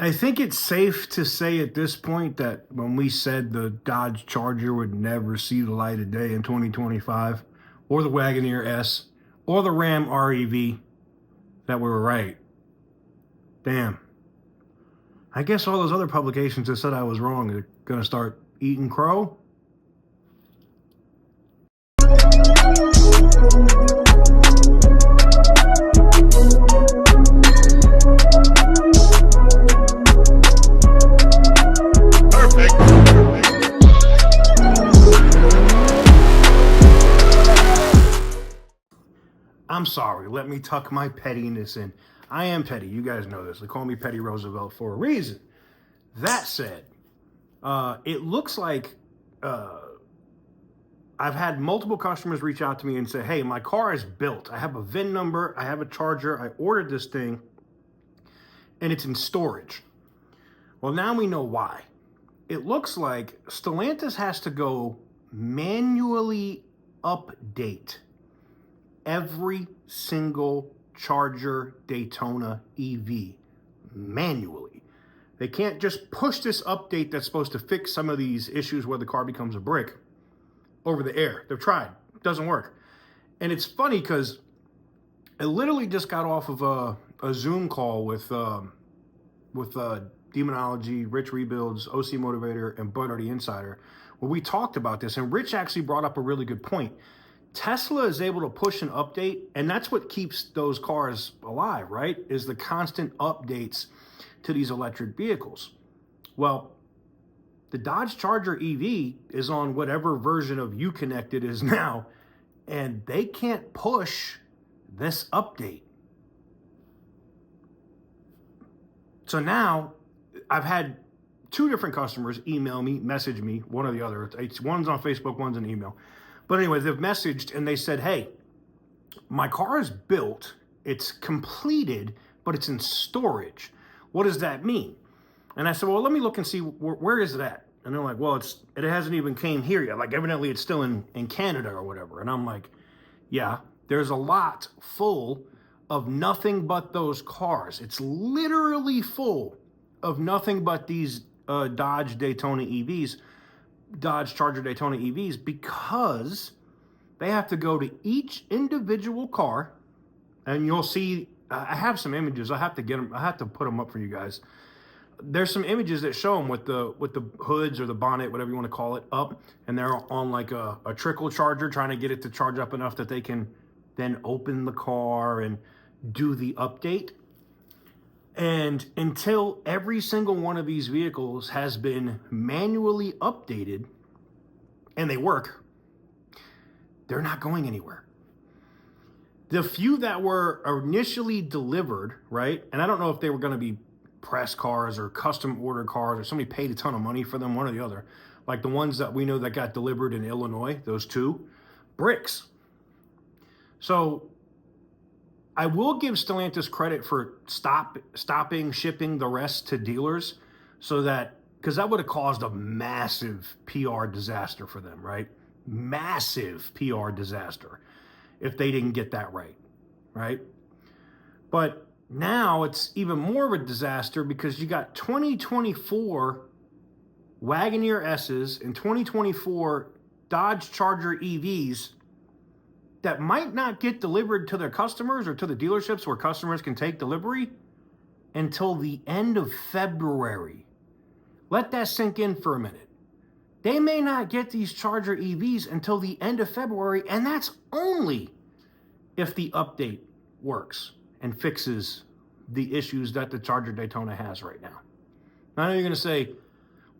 I think it's safe to say at this point that when we said the Dodge Charger would never see the light of day in 2025, or the Wagoneer S, or the Ram REV, that we were right. Damn. I guess all those other publications that said I was wrong are going to start eating crow. I'm sorry, let me tuck my pettiness in. I am petty, you guys know this. They call me Petty Roosevelt for a reason. That said, it looks like I've had multiple customers reach out to me and say, hey, my car is built. I have a VIN number, I have a charger, I ordered this thing, and it's in storage. Well, now we know why. It looks like Stellantis has to go manually update every single Charger Daytona EV manually. They can't just push this update that's supposed to fix some of these issues where the car becomes a brick over the air. They've tried. It doesn't work. And it's funny because I literally just got off of a Zoom call with Demonology, Rich Rebuilds, OC Motivator, and Bud the Insider, where we talked about this. And Rich actually brought up a really good point. Tesla is able to push an update, and that's what keeps those cars alive, right? Is the constant updates to these electric vehicles. Well, the Dodge Charger EV is on whatever version of Uconnect it is now, and they can't push this update. So now I've had two different customers email me, message me, one or the other. One's on Facebook, one's an email. But anyway, they've messaged and they said, hey, my car is built, it's completed, but it's in storage. What does that mean? And I said, well, let me look and see, where is it at? And they're like, well, it hasn't even came here yet. Like, evidently it's still in Canada or whatever. And I'm like, yeah, there's a lot full of nothing but those cars. It's literally full of nothing but these Dodge Daytona EVs. Dodge Charger Daytona EVs, because they have to go to each individual car, and you'll see, I have some images. I have to get them. I have to put them up for you guys. There's some images that show them with the hoods or the bonnet, whatever you want to call it, up, and they're on like a trickle charger, trying to get it to charge up enough that they can then open the car and do the update. And until every single one of these vehicles has been manually updated and they work, they're not going anywhere. The few that were initially delivered, right? And I don't know if they were going to be press cars or custom order cars or somebody paid a ton of money for them, one or the other. Like the ones that we know that got delivered in Illinois, those two, bricks. So I will give Stellantis credit for stopping shipping the rest to dealers, so that, because that would have caused a massive PR disaster for them, right? Massive PR disaster if they didn't get that right? But now it's even more of a disaster because you got 2024 Wagoneer S's and 2024 Dodge Charger EVs that might not get delivered to their customers or to the dealerships where customers can take delivery until the end of February. Let that sink in for a minute. They may not get these Charger EVs until the end of February, and that's only if the update works and fixes the issues that the Charger Daytona has right now. I know you're going to say,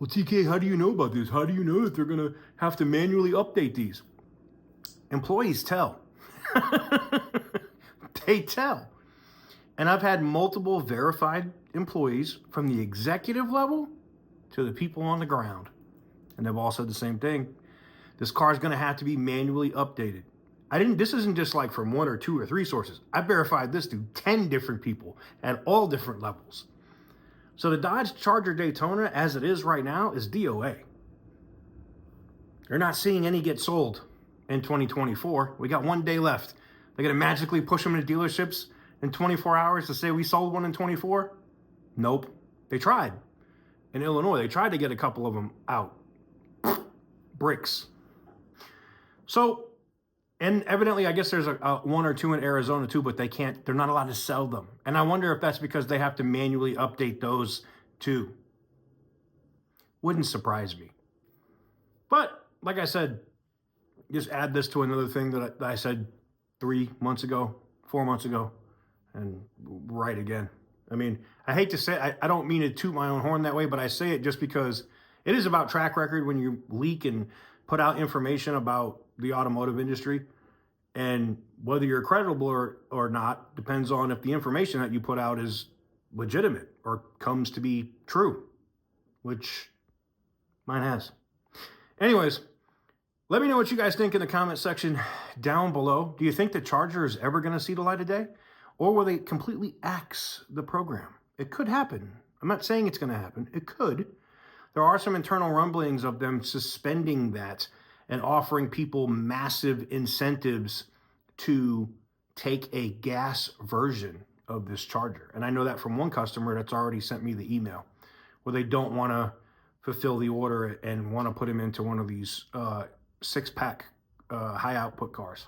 well, TK, how do you know about this? How do you know that they're going to have to manually update these? Employees tell. They tell. And I've had multiple verified employees from the executive level to the people on the ground. And they've all said the same thing. This car is going to have to be manually updated. This isn't just like from one or two or three sources. I verified this to 10 different people at all different levels. So the Dodge Charger Daytona, as it is right now, is DOA. They're not seeing any get sold in 2024. We got 1 day left. They're going to magically push them into dealerships in 24 hours to say we sold one in 24? Nope. They tried in Illinois. They tried to get a couple of them out. Bricks. So, and evidently, I guess there's a one or two in Arizona too, but they're not allowed to sell them. And I wonder if that's because they have to manually update those too. Wouldn't surprise me. But, like I said, just add this to another thing that I said 3 months ago, 4 months ago, and right again. I mean, I hate to say, I don't mean to toot my own horn that way, but I say it just because it is about track record when you leak and put out information about the automotive industry. And whether you're credible or not depends on if the information that you put out is legitimate or comes to be true, which mine has. Anyways, let me know what you guys think in the comment section down below. Do you think the Charger is ever going to see the light of day? Or will they completely axe the program? It could happen. I'm not saying it's going to happen. It could. There are some internal rumblings of them suspending that and offering people massive incentives to take a gas version of this Charger. And I know that from one customer that's already sent me the email where they don't want to fulfill the order and want to put him into one of these six-pack high output cars.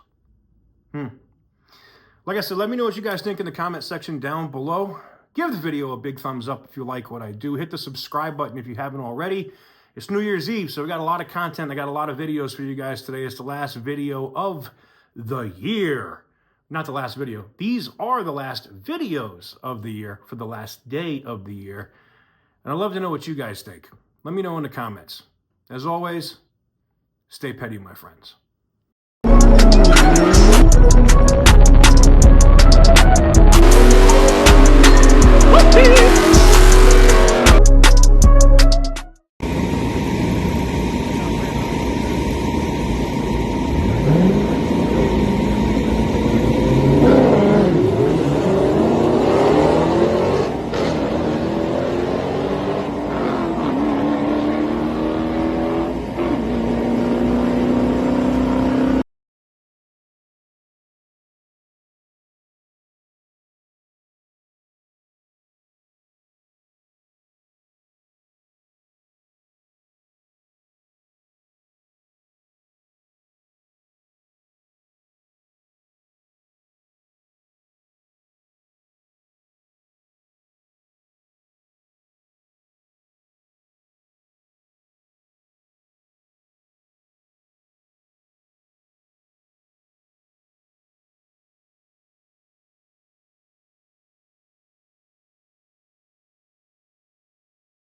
Like I said, let me know what you guys think in the comment section down below. Give the video a big thumbs up if you like what I do. Hit the subscribe button if you haven't already. It's New Year's Eve, so we got a lot of content. I got a lot of videos for you guys today. It's the last video of the year. Not the last video. These are the last videos of the year for the last day of the year. And I'd love to know what you guys think. Let me know in the comments. As always, stay petty, my friends.